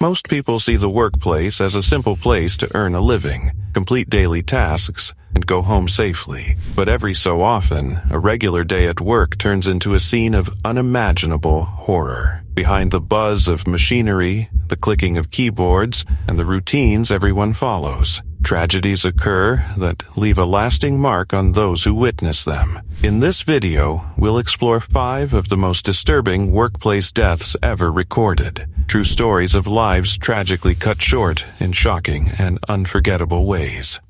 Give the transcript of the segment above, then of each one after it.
Most people see the workplace as a simple place to earn a living, complete daily tasks, and go home safely. But every so often, a regular day at work turns into a scene of unimaginable horror. Behind the buzz of machinery, the clicking of keyboards, and the routines everyone follows, tragedies occur that leave a lasting mark on those who witness them. In this video, we'll explore 5 of the most disturbing workplace deaths ever recorded. True stories of lives tragically cut short in shocking and unforgettable ways.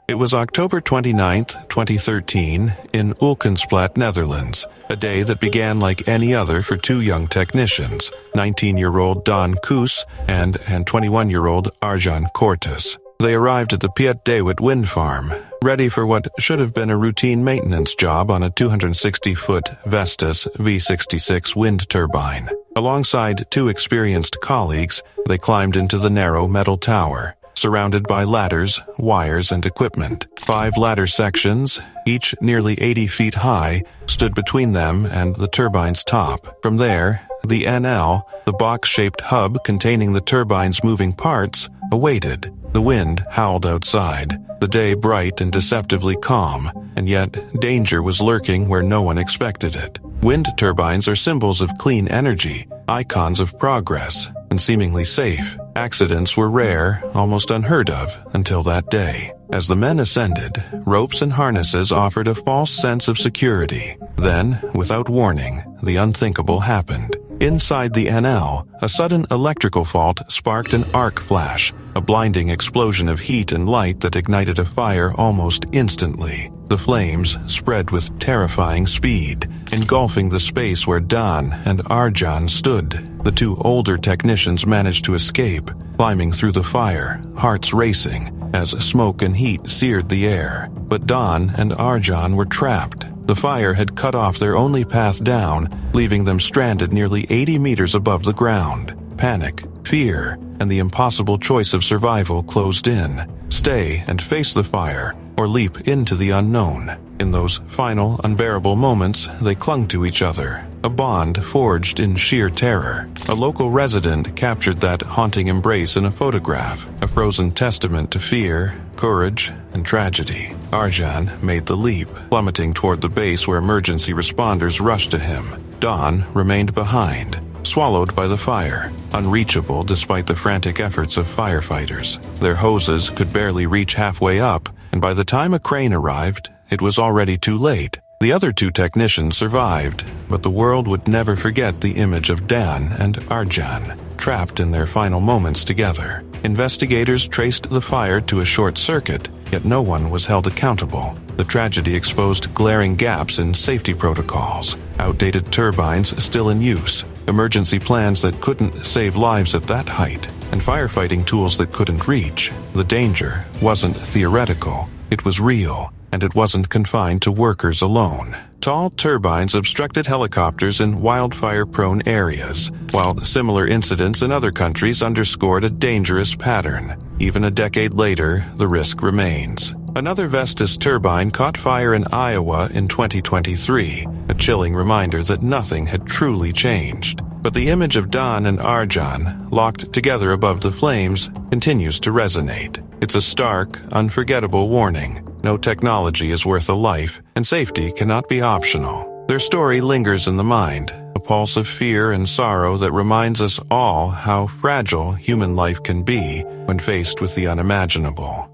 It was October 29, 2013, in Ulkensplat, Netherlands, a day that began like any other for 2 young technicians, 19-year-old Don Koos and 21-year-old Arjan Cortes. They arrived at the Piet Dewit wind farm, ready for what should have been a routine maintenance job on a 260-foot Vestas V66 wind turbine. Alongside 2 experienced colleagues, they climbed into the narrow metal tower, surrounded by ladders, wires, and equipment. 5 ladder sections, each nearly 80 feet high, stood between them and the turbine's top. From there, the NL, the box-shaped hub containing the turbine's moving parts, awaited. The wind howled outside, the day bright and deceptively calm, and yet danger was lurking where no one expected it. Wind turbines are symbols of clean energy, icons of progress, and seemingly safe. Accidents were rare, almost unheard of, until that day. As the men ascended, ropes and harnesses offered a false sense of security. Then, without warning, the unthinkable happened. Inside the NL, a sudden electrical fault sparked an arc flash, a blinding explosion of heat and light that ignited a fire almost instantly. The flames spread with terrifying speed, engulfing the space where Don and Arjan stood. The 2 older technicians managed to escape, climbing through the fire, hearts racing, as smoke and heat seared the air. But Don and Arjan were trapped. The fire had cut off their only path down, leaving them stranded nearly 80 meters above the ground. Panic, fear, and the impossible choice of survival closed in. Stay and face the fire, or leap into the unknown. In those final, unbearable moments, they clung to each other, a bond forged in sheer terror. A local resident captured that haunting embrace in a photograph, a frozen testament to fear, courage, and tragedy. Arjan made the leap, plummeting toward the base where emergency responders rushed to him. Don remained behind, swallowed by the fire, unreachable despite the frantic efforts of firefighters. Their hoses could barely reach halfway up, and by the time a crane arrived, it was already too late. The other 2 technicians survived, but the world would never forget the image of Dan and Arjan, trapped in their final moments together. Investigators traced the fire to a short circuit, yet no one was held accountable. The tragedy exposed glaring gaps in safety protocols, outdated turbines still in use, emergency plans that couldn't save lives at that height, and firefighting tools that couldn't reach. The danger wasn't theoretical, it was real, and it wasn't confined to workers alone. Tall turbines obstructed helicopters in wildfire-prone areas, while similar incidents in other countries underscored a dangerous pattern. Even a decade later, the risk remains. Another Vestas turbine caught fire in Iowa in 2023, a chilling reminder that nothing had truly changed. But the image of Don and Arjan, locked together above the flames, continues to resonate. It's a stark, unforgettable warning. No technology is worth a life, and safety cannot be optional. Their story lingers in the mind, a pulse of fear and sorrow that reminds us all how fragile human life can be when faced with the unimaginable.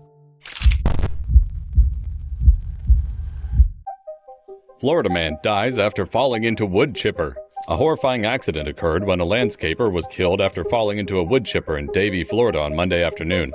Florida man dies after falling into wood chipper. A horrifying accident occurred when a landscaper was killed after falling into a wood chipper in Davie, Florida on Monday afternoon.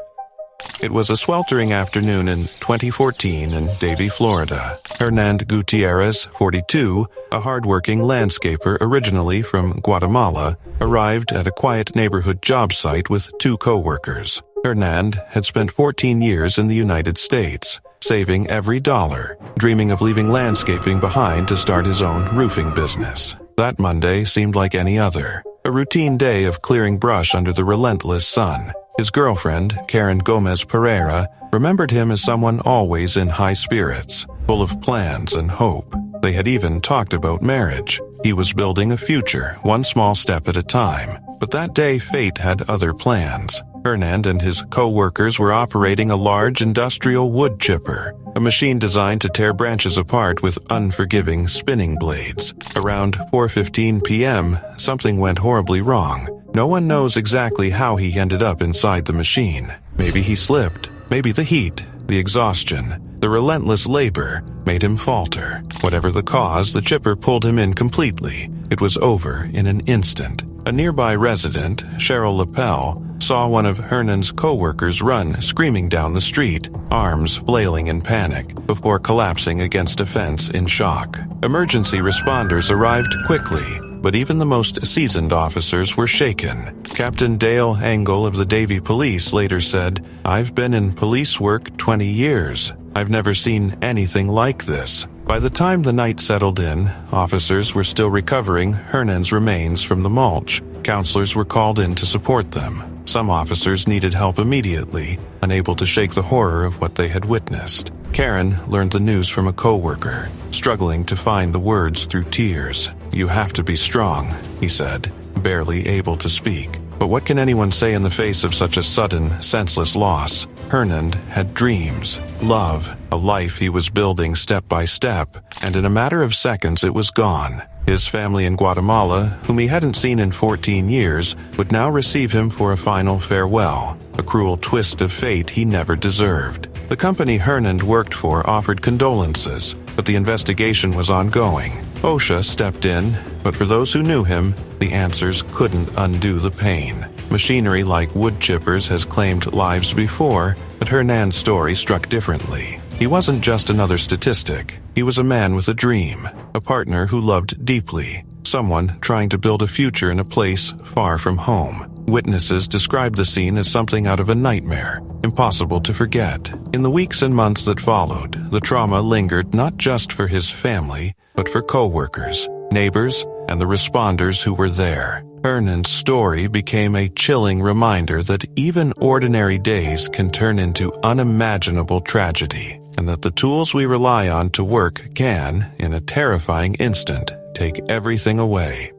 It was a sweltering afternoon in 2014 in Davie, Florida. Hernand Gutierrez, 42, a hardworking landscaper originally from Guatemala, arrived at a quiet neighborhood job site with 2 co-workers. Hernand had spent 14 years in the United States, saving every dollar, dreaming of leaving landscaping behind to start his own roofing business. That Monday seemed like any other, a routine day of clearing brush under the relentless sun. His girlfriend, Karen Gomez Pereira, remembered him as someone always in high spirits. full of plans and hope. They had even talked about marriage. He was building a future, one small step at a time. But that day, fate had other plans. Hernan and his co-workers were operating a large industrial wood chipper, a machine designed to tear branches apart with unforgiving spinning blades. Around 4:15 p.m., something went horribly wrong. No one knows exactly how he ended up inside the machine. Maybe he slipped. Maybe the heat, the exhaustion, the relentless labor made him falter. Whatever the cause, the chipper pulled him in completely. It was over in an instant. A nearby resident, Cheryl Lapel, saw one of Hernan's co-workers run screaming down the street, arms flailing in panic, before collapsing against a fence in shock. Emergency responders arrived quickly, but even the most seasoned officers were shaken. Captain Dale Engel of the Davie Police later said, "I've been in police work 20 years. I've never seen anything like this." By the time the night settled in, officers were still recovering Hernan's remains from the mulch. Counselors were called in to support them. Some officers needed help immediately, unable to shake the horror of what they had witnessed. Karen learned the news from a co-worker, struggling to find the words through tears. "You have to be strong," he said, barely able to speak. But what can anyone say in the face of such a sudden, senseless loss? Hernan had dreams, love, a life he was building step by step, and in a matter of seconds it was gone. His family in Guatemala, whom he hadn't seen in 14 years, would now receive him for a final farewell, a cruel twist of fate he never deserved. The company Hernan worked for offered condolences, but the investigation was ongoing. OSHA stepped in, but for those who knew him, the answers couldn't undo the pain. Machinery like wood chippers has claimed lives before, but Hernan's story struck differently. He wasn't just another statistic. He was a man with a dream, a partner who loved deeply, someone trying to build a future in a place far from home. Witnesses described the scene as something out of a nightmare, impossible to forget. In the weeks and months that followed, the trauma lingered not just for his family, but for co-workers, neighbors, and the responders who were there. Hernan's story became a chilling reminder that even ordinary days can turn into unimaginable tragedy, and that the tools we rely on to work can, in a terrifying instant, take everything away.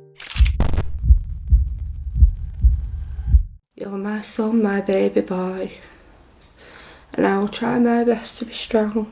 You're my son, my baby boy, and I'll try my best to be strong.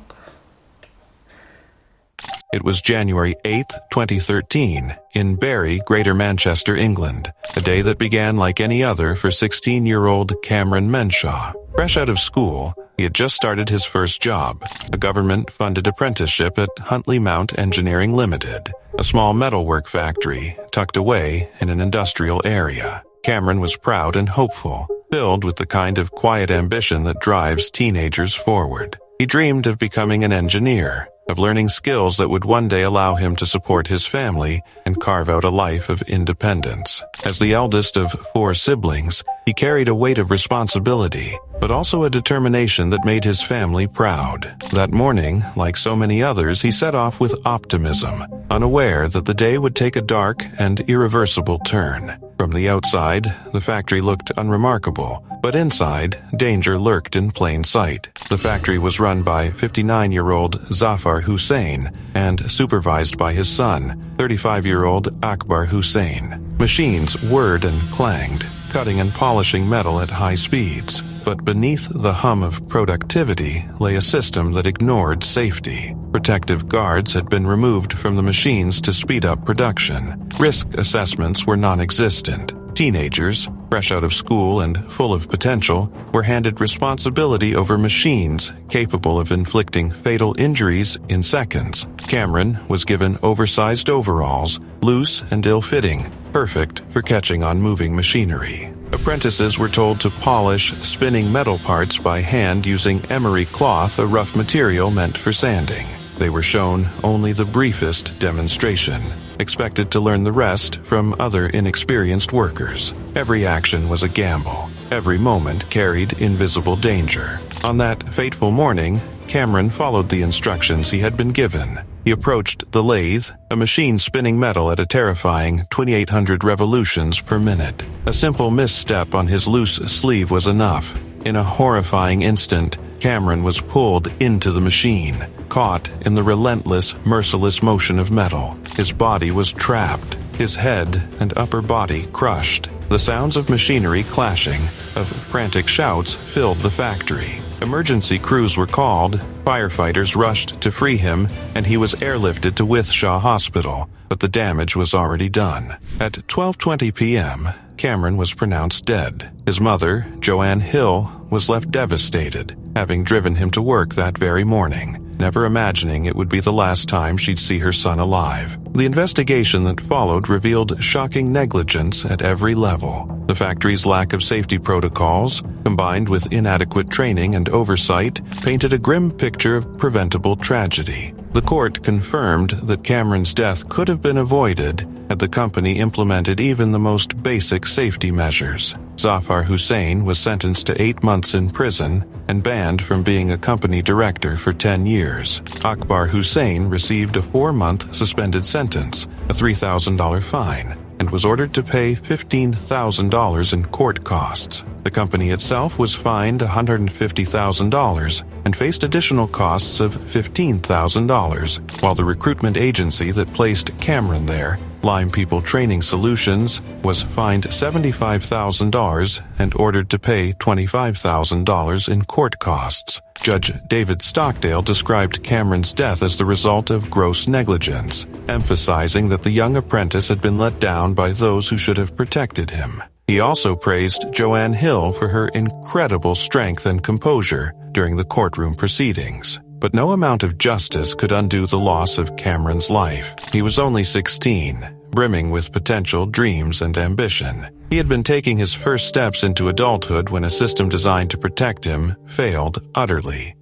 It was January 8, 2013, in Bury, Greater Manchester, England, a day that began like any other for 16-year-old Cameron Menshaw. Fresh out of school, he had just started his first job, a government-funded apprenticeship at Huntley Mount Engineering Limited, a small metalwork factory tucked away in an industrial area. Cameron was proud and hopeful, filled with the kind of quiet ambition that drives teenagers forward. He dreamed of becoming an engineer, of learning skills that would one day allow him to support his family and carve out a life of independence. As the eldest of 4 siblings, he carried a weight of responsibility, but also a determination that made his family proud. That morning, like so many others, he set off with optimism, unaware that the day would take a dark and irreversible turn. From the outside, the factory looked unremarkable, but inside, danger lurked in plain sight. The factory was run by 59-year-old Zafar Hussain and supervised by his son, 35-year-old Akbar Hussain. Machines whirred and clanged, cutting and polishing metal at high speeds. But beneath the hum of productivity lay a system that ignored safety. Protective guards had been removed from the machines to speed up production. Risk assessments were non-existent. Teenagers, fresh out of school and full of potential, were handed responsibility over machines capable of inflicting fatal injuries in seconds. Cameron was given oversized overalls, loose and ill-fitting, perfect for catching on moving machinery. Apprentices were told to polish spinning metal parts by hand using emery cloth, a rough material meant for sanding. They were shown only the briefest demonstration, expected to learn the rest from other inexperienced workers. Every action was a gamble. Every moment carried invisible danger. On that fateful morning, Cameron followed the instructions he had been given. He approached the lathe, a machine spinning metal at a terrifying 2,800 revolutions per minute. A simple misstep on his loose sleeve was enough. In a horrifying instant, Cameron was pulled into the machine. caught in the relentless, merciless motion of metal. His body was trapped, his head and upper body crushed. The sounds of machinery clashing, of frantic shouts, filled the factory. Emergency crews were called, firefighters rushed to free him, and he was airlifted to Withshaw Hospital, but the damage was already done. At 12:20 p.m., Cameron was pronounced dead. His mother, Joanne Hill, was left devastated, having driven him to work that very morning, never imagining it would be the last time she'd see her son alive. The investigation that followed revealed shocking negligence at every level. The factory's lack of safety protocols, combined with inadequate training and oversight, painted a grim picture of preventable tragedy. The court confirmed that Cameron's death could have been avoided had the company implemented even the most basic safety measures. Zafar Hussain was sentenced to 8 months in prison and banned from being a company director for 10 years. Akbar Hussain received a 4-month suspended sentence, a $3,000 fine, and was ordered to pay $15,000 in court costs. The company itself was fined $150,000 and faced additional costs of $15,000, while the recruitment agency that placed Cameron there, Lime People Training Solutions, was fined $75,000 and ordered to pay $25,000 in court costs. Judge David Stockdale described Cameron's death as the result of gross negligence, emphasizing that the young apprentice had been let down by those who should have protected him. He also praised Joanne Hill for her incredible strength and composure during the courtroom proceedings. But no amount of justice could undo the loss of Cameron's life. He was only 16, brimming with potential, dreams, and ambition. He had been taking his first steps into adulthood when a system designed to protect him failed utterly.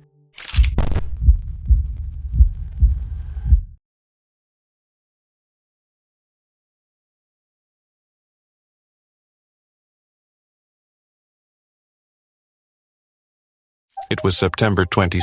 It was September 22,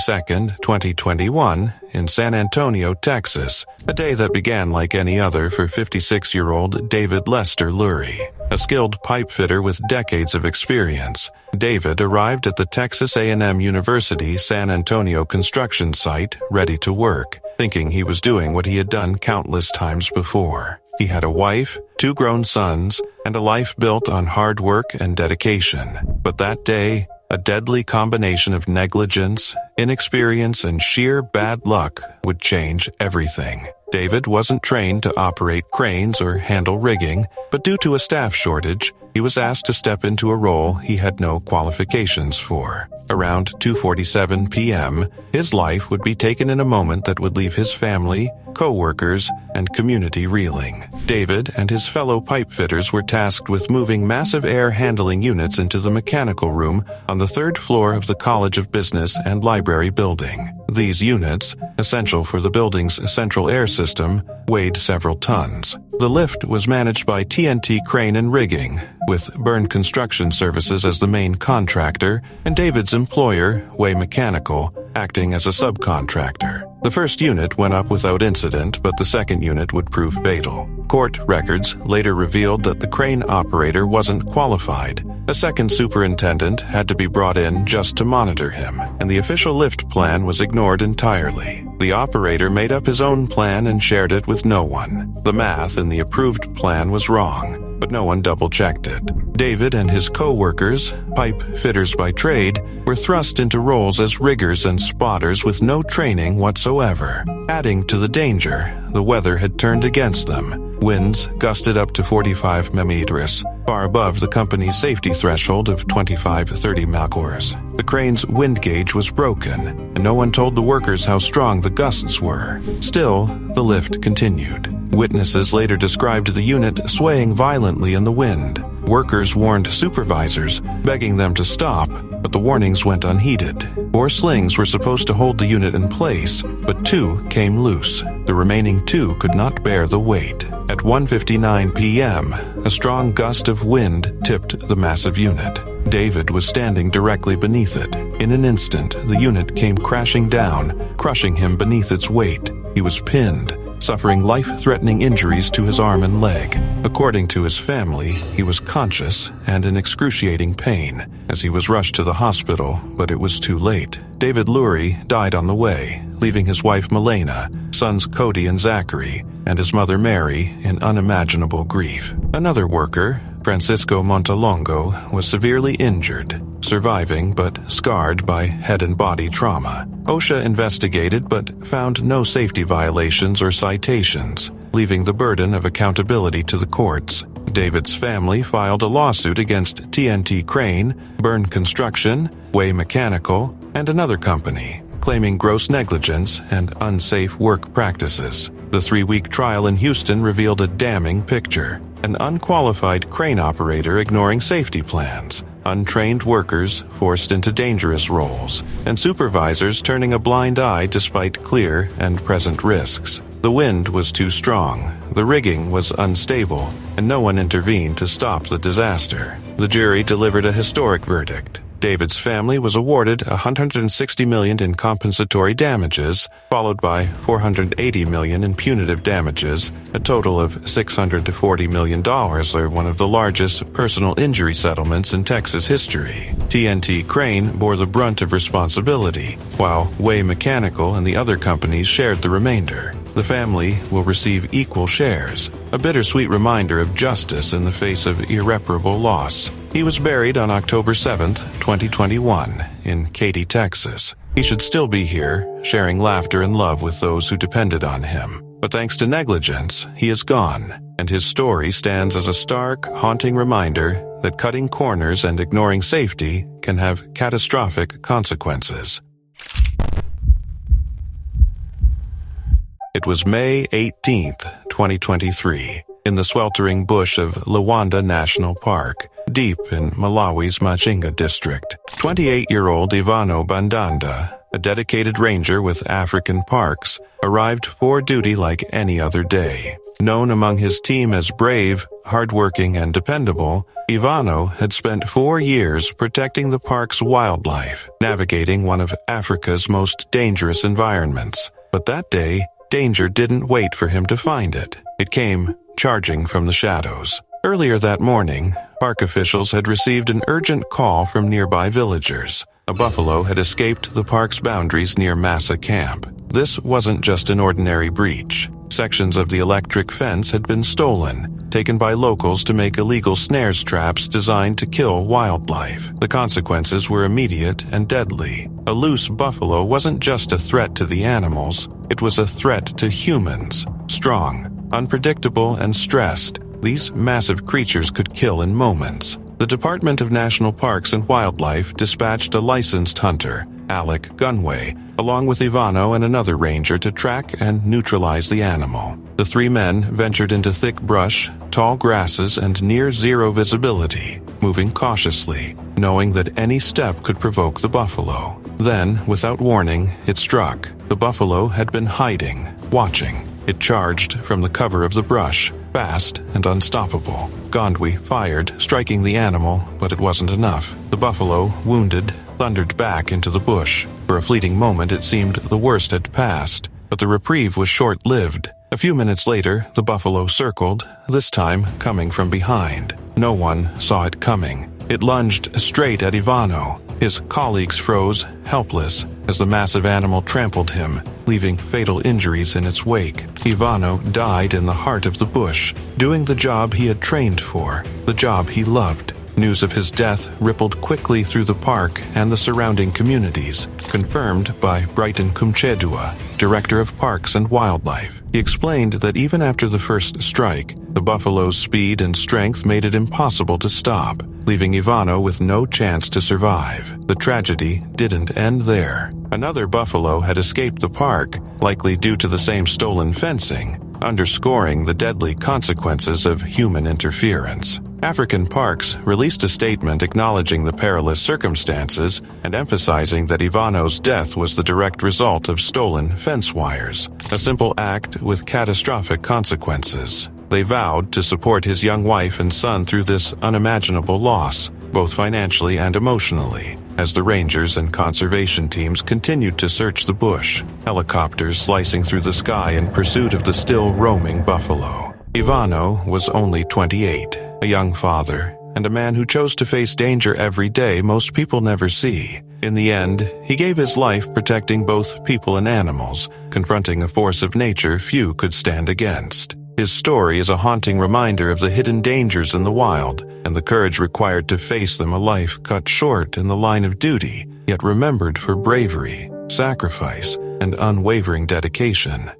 2021, in San Antonio, Texas, a day that began like any other for 56-year-old David Lester Lurie. A skilled pipe fitter with decades of experience, David arrived at the Texas A&M University San Antonio construction site ready to work, thinking he was doing what he had done countless times before. He had a wife, 2 grown sons, and a life built on hard work and dedication. But that day, a deadly combination of negligence, inexperience, and sheer bad luck would change everything. David wasn't trained to operate cranes or handle rigging, but due to a staff shortage, he was asked to step into a role he had no qualifications for. Around 2:47 p.m., his life would be taken in a moment that would leave his family, co-workers, and community reeling. David and his fellow pipe fitters were tasked with moving massive air handling units into the mechanical room on the 3rd floor of the College of Business and Library building. These units, essential for the building's central air system, weighed several tons. The lift was managed by TNT Crane and Rigging, with Byrne Construction Services as the main contractor, and David's employer, Way Mechanical, acting as a subcontractor. The first unit went up without incident, but the second unit would prove fatal. Court records later revealed that the crane operator wasn't qualified. A second superintendent had to be brought in just to monitor him, and the official lift plan was ignored entirely. The operator made up his own plan and shared it with no one. The math in the approved plan was wrong, but no one double-checked it. David and his co-workers, pipe fitters by trade, were thrust into roles as riggers and spotters with no training whatsoever. Adding to the danger, the weather had turned against them. Winds gusted up to 45 mph, far above the company's safety threshold of 25-30 mph. The crane's wind gauge was broken, and no one told the workers how strong the gusts were. Still, the lift continued. Witnesses later described the unit swaying violently in the wind. Workers warned supervisors, begging them to stop, but the warnings went unheeded. 4 slings were supposed to hold the unit in place, but 2 came loose. The remaining 2 could not bear the weight. At 1:59 p.m., a strong gust of wind tipped the massive unit. David was standing directly beneath it. In an instant, the unit came crashing down, crushing him beneath its weight. He was pinned, suffering life-threatening injuries to his arm and leg. According to his family, he was conscious and in excruciating pain as he was rushed to the hospital, but it was too late. David Lurie died on the way, leaving his wife Milena, sons Cody and Zachary, and his mother Mary in unimaginable grief. Another worker, Francisco Montalongo, was severely injured, surviving but scarred by head and body trauma. OSHA investigated but found no safety violations or citations, leaving the burden of accountability to the courts. David's family filed a lawsuit against TNT Crane, Byrne Construction, Way Mechanical, and another company, claiming gross negligence and unsafe work practices. The 3-week trial in Houston revealed a damning picture. An unqualified crane operator ignoring safety plans, untrained workers forced into dangerous roles, and supervisors turning a blind eye despite clear and present risks. The wind was too strong, the rigging was unstable, and no one intervened to stop the disaster. The jury delivered a historic verdict. David's family was awarded $160 million in compensatory damages, followed by $480 million in punitive damages, a total of $640 million, or one of the largest personal injury settlements in Texas history. TNT Crane bore the brunt of responsibility, while Way Mechanical and the other companies shared the remainder. The family will receive equal shares, a bittersweet reminder of justice in the face of irreparable loss. He was buried on October 7, 2021, in Katy, Texas. He should still be here, sharing laughter and love with those who depended on him. But thanks to negligence, he is gone, and his story stands as a stark, haunting reminder that cutting corners and ignoring safety can have catastrophic consequences. It was May 18, 2023, in the sweltering bush of Luanda National Park, deep in Malawi's Machinga district. 28-year-old Ivano Bandanda, a dedicated ranger with African Parks, arrived for duty like any other day. Known among his team as brave, hardworking, and dependable, Ivano had spent 4 years protecting the park's wildlife, navigating one of Africa's most dangerous environments. But that day, danger didn't wait for him to find it. It came charging from the shadows. Earlier that morning, park officials had received an urgent call from nearby villagers. A buffalo had escaped the park's boundaries near Massa Camp. This wasn't just an ordinary breach. Sections of the electric fence had been stolen, taken by locals to make illegal snares traps designed to kill wildlife. The consequences were immediate and deadly. A loose buffalo wasn't just a threat to the animals, it was a threat to humans. Strong, unpredictable, and stressed, these massive creatures could kill in moments. The Department of National Parks and Wildlife dispatched a licensed hunter, Alec Gunway, along with Ivano and another ranger to track and neutralize the animal. The 3 men ventured into thick brush, tall grasses, and near-zero visibility, moving cautiously, knowing that any step could provoke the buffalo. Then, without warning, it struck. The buffalo had been hiding, watching. It charged from the cover of the brush, fast and unstoppable. Gondwe fired, striking the animal, but it wasn't enough. The buffalo, wounded, thundered back into the bush. For a fleeting moment it seemed the worst had passed, but the reprieve was short-lived. A few minutes later, the buffalo circled, this time coming from behind. No one saw it coming. It lunged straight at Ivano. His colleagues froze, helpless, as the massive animal trampled him, leaving fatal injuries in its wake. Ivano died in the heart of the bush, doing the job he had trained for, the job he loved. News of his death rippled quickly through the park and the surrounding communities, confirmed by Brighton Kumchedua, Director of Parks and Wildlife. He explained that even after the first strike, the buffalo's speed and strength made it impossible to stop, leaving Ivano with no chance to survive. The tragedy didn't end there. Another buffalo had escaped the park, likely due to the same stolen fencing, underscoring the deadly consequences of human interference. African Parks released a statement acknowledging the perilous circumstances and emphasizing that Ivano's death was the direct result of stolen fence wires, a simple act with catastrophic consequences. They vowed to support his young wife and son through this unimaginable loss, both financially and emotionally, as the rangers and conservation teams continued to search the bush, helicopters slicing through the sky in pursuit of the still roaming buffalo. Ivano was only 28, a young father, and a man who chose to face danger every day most people never see. In the end, he gave his life protecting both people and animals, confronting a force of nature few could stand against. His story is a haunting reminder of the hidden dangers in the wild and the courage required to face them, a life cut short in the line of duty, yet remembered for bravery, sacrifice, and unwavering dedication.